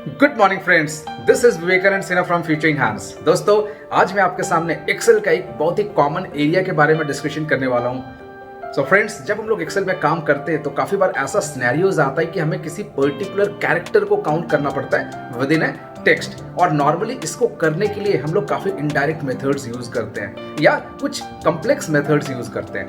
Good morning friends, this is Vivekananda Sinha from futuring hands. दोस्तों, आज मैं आपके सामने एक्सेल का एक बहुत ही कॉमन एरिया के बारे में डिस्कशन करने वाला हूं। सो फ्रेंड्स, जब हम लोग एक्सेल में काम करते हैं तो काफी बार ऐसा सिनेरियोज आता है कि हमें किसी पर्टिकुलर कैरेक्टर को काउंट करना पड़ता है विद इन ए टेक्स्ट, और नॉर्मली इसको करने के लिए हम लोग काफी इनडायरेक्ट मेथड्स यूज करते हैं या कुछ कॉम्प्लेक्स मेथड्स यूज करते हैं।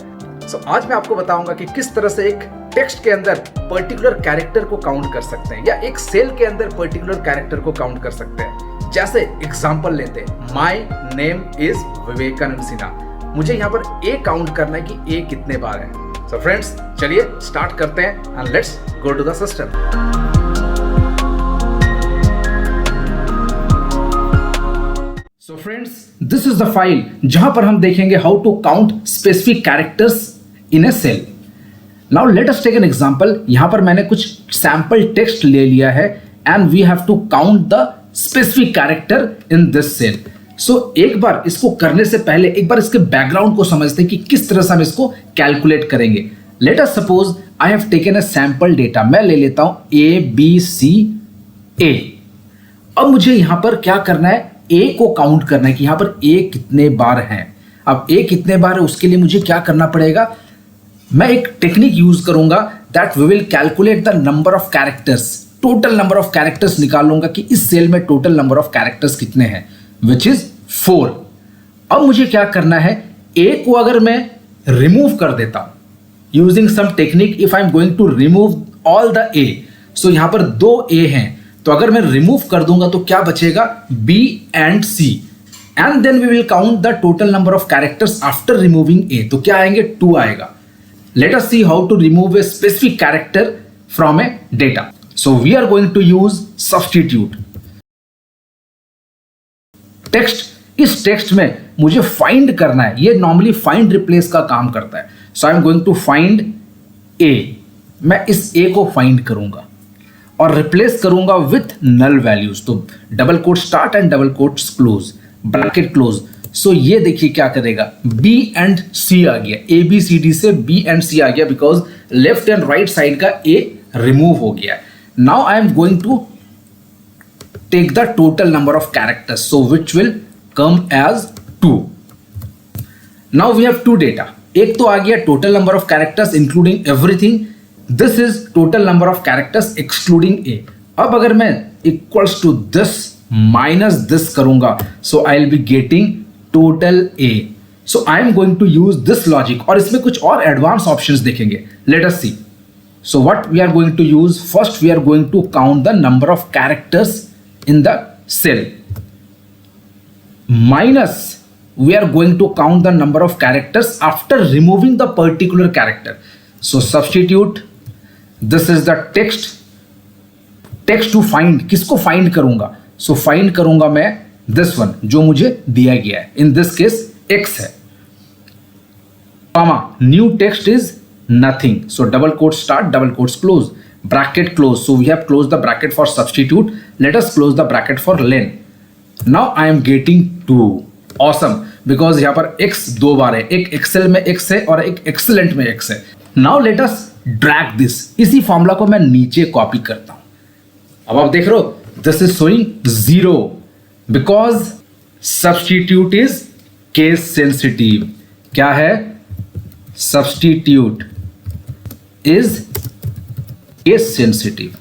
सो आज मैं आपको बताऊंगा कि किस तरह से एक टेक्स्ट के अंदर पर्टिकुलर कैरेक्टर को काउंट कर सकते हैं या एक सेल के अंदर पर्टिकुलर कैरेक्टर को काउंट कर सकते हैं। जैसे एग्जांपल लेते हैं, my name is Vivekananda Sinha. मुझे यहाँ पर ए काउंट करना है कि ए कितने बार है। सो फ्रेंड्स, चलिए स्टार्ट करते हैं and let's go to the system. So friends, this is the file जहां पर हम देखेंगे how to count specific characters in a cell. Now let us take an example. यहां पर मैंने कुछ सैंपल टेक्स्ट ले लिया है and we have to count the specific character in this cell. So एक बार इसको करने से पहले एक बार इसके बैकग्राउंड को समझते हैं कि किस तरह से हम इसको कैलकुलेट करेंगे। Let us suppose I have taken a sample data. मैं ले लेता हूं ए बी सी ए। अब मुझे यहां पर क्या करना है, ए को काउंट करना है कि यहां पर ए कितने बार हैं। अब ए कितने बार है उसके लिए मुझे क्या करना पड़ेगा, मैं एक टेक्निक यूज करूंगा that we will calculate the number of characters. Total number of characters निकाल लूंगा कि इस सेल में टोटल नंबर ऑफ कैरेक्टर्स कितने हैं, विच इज 4। अब मुझे क्या करना है, ए को अगर मैं रिमूव कर देता हूं using some technique, if I am going to remove all the A, so यहां पर 2 ए हैं, तो अगर मैं रिमूव कर दूंगा तो क्या बचेगा, B and C, and then we will count the total number of characters after removing A. तो क्या आएंगे, 2 आएगा। Let us see how to remove a specific character from a data. So we are going to use substitute. Text, इस text में मुझे find करना है, ये नॉर्मली फाइंड रिप्लेस का काम करता है। So I am going to find A. मैं इस ए को फाइंड करूंगा और रिप्लेस करूंगा विथ नल वैल्यूज। तो double quote start and double quotes close, bracket close. सो ये देखिए क्या करेगा, बी एंड सी आ गया, ए बी सी डी से बी एंड सी आ गया because left and right side का ए रिमूव हो गया। Now I am going to take the total number of characters, so which will come as 2। Now we have 2 data. एक तो आ गया total number of characters including everything, this is total number of characters excluding A. अब अगर मैं equals to this minus this करूंगा, so I will be getting total A. So I am going to use this logic, और इसमें कुछ और advance options देखेंगे। Let us see. So what we are going to use, first we are going to count the number of characters in the cell, minus we are going to count the number of characters after removing the particular character. So substitute, this is the text to find, किसको find करूंगा, so find करूंगा मैं this one जो मुझे दिया गया है, in this case x है, comma new text is nothing, so double quote start double quotes close, bracket close. So we have close the bracket for substitute, let us close the bracket for len. Now I am getting 2, awesome, because यहां पर x 2 बार है, एक Excel में x है और एक excellent में x है। Now let us drag this, इसी फॉर्मूला को मैं नीचे कॉपी करता हूं। अब आप देख रहे हो this is showing 0 because substitute is case sensitive। क्या है, substitute is case sensitive,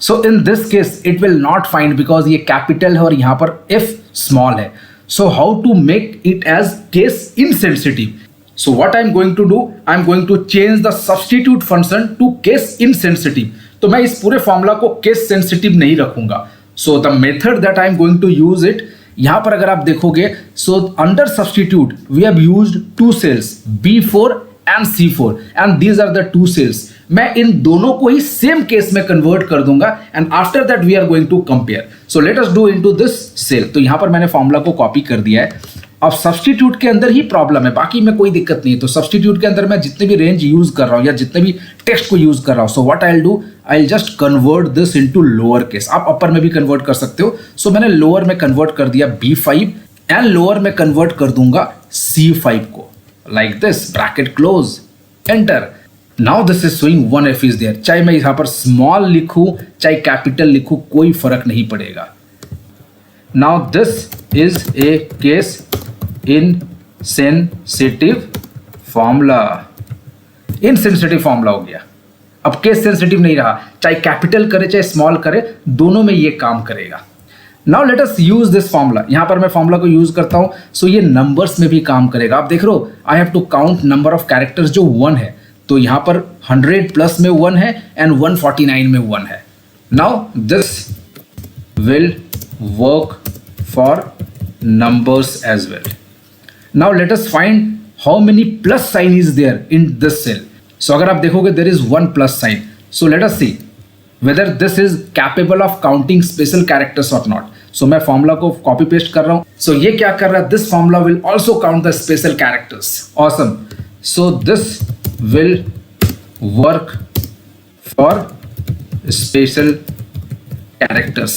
so in this case it will not find because ये capital है और यहां पर f small है। so how to make it as case insensitive? so what I am going to do, I am going to change the substitute function to case insensitive। तो मैं इस पूरे फॉर्मूला को case sensitive नहीं रखूंगा। So the method that I am going to use it, यहां पर अगर आप देखोगे, so under substitute we have used 2 cells, B4 and C4, and these are the 2 cells। मैं इन दोनों को ही सेम केस में कन्वर्ट कर दूंगा and after that we are going to compare. So let us do into this cell. तो यहां पर मैंने फॉर्मूला को कॉपी कर दिया है। अब सब्स्टिट्यूट के अंदर ही प्रॉब्लम है, बाकी में कोई दिक्कत नहीं है। तो सब्स्टिट्यूट के अंदर मैं जितने भी रेंज यूज कर रहा हूं या जितने भी टेक्स्ट को यूज कर रहा हूं, so what I will do, I will just convert this into lower case. आप अपर में भी कन्वर्ट कर सकते हो। सो मैंने लोअर में कन्वर्ट कर दिया B5 एंड लोअर में कन्वर्ट कर दूंगा C5 को, like this, bracket close, enter. Now this is showing 1f is there. चाहे मैं यहां पर स्मॉल लिखूं चाहे कैपिटल लिखूं कोई फर्क नहीं पड़ेगा। Now this is a case insensitive formula. Insensitive formula हो गया। अब केस सेंसिटिव नहीं रहा, चाहे कैपिटल करे चाहे स्मॉल करे दोनों में ये काम करेगा। Now let us use this formula. यहां पर मैं फॉर्मूला को यूज करता हूं सो ये नंबर्स में भी काम करेगा। आप देख रहे हो I have to count number of characters जो 1 है, तो यहां पर 100 प्लस में 1 है एंड 149 में 1 है। Now this will work for numbers as well. Now let us find how many plus sign is there in this cell. So अगर आप देखोगे there is 1 plus sign. So let us see whether this is capable of counting special characters और not. So मैं formula को copy paste कर रहा हूं। सो ये क्या कर रहा है, this formula will also count the special characters. Awesome. So this will work for special characters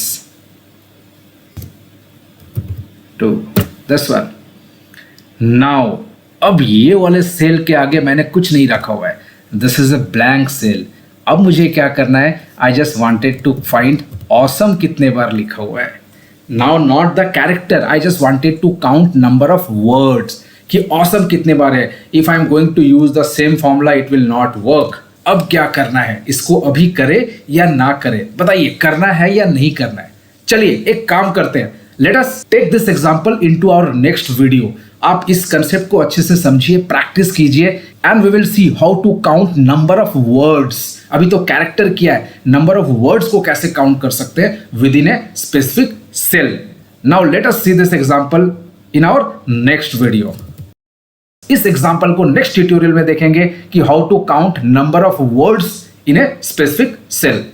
to this one. Now अब ये वाले सेल के आगे मैंने कुछ नहीं रखा हुआ है, this is a blank cell. अब मुझे क्या करना है, I just wanted to find awesome कितने बार लिखा हुआ है। Now not the character, I just wanted to count number of words कि ऑसम कितने बार है। If I am going to use the same formula it will not work. अब क्या करना है, इसको अभी करे या ना करे, बताइए करना है या नहीं करना है। चलिए एक काम करते हैं, let us take this example into our next video. आप इस कंसेप्ट को अच्छे से समझिए, प्रैक्टिस कीजिए and we will see how to count number of words. अभी तो कैरेक्टर किया है, नंबर ऑफ वर्ड्स को कैसे काउंट कर सकते हैं within a specific cell. Now let us see this example in our next video. इस एग्जांपल को नेक्स्ट ट्यूटोरियल में देखेंगे कि how to count number of words in a specific cell.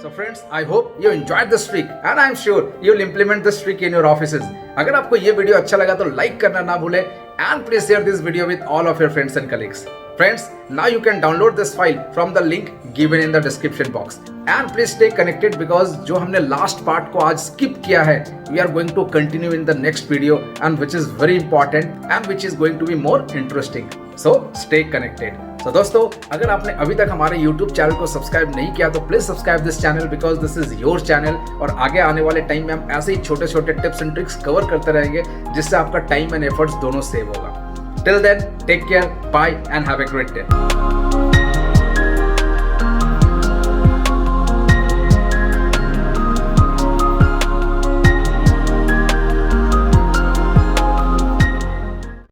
So friends, I hope you enjoyed this trick and I am sure you will implement this trick in your offices. अगर आपको ये video अच्छा लगा तो like करना ना भूले and please share this video with all of your friends and colleagues. Friends, now you can download this file from the link given in the description box. And please stay connected because जो हमने last part को आज skip किया है, we are going to continue in the next video and which is very important and which is going to be more interesting. So stay connected. तो दोस्तों अगर आपने अभी तक हमारे YouTube चैनल को सब्सक्राइब नहीं किया तो please subscribe this channel because this is your channel. और आगे आने वाले टाइम में हम ऐसे ही छोटे छोटे टिप्स एंड ट्रिक्स कवर करते रहेंगे जिससे आपका टाइम एंड एफर्ट्स दोनों सेव होगा। Till then take care, bye and have a great day.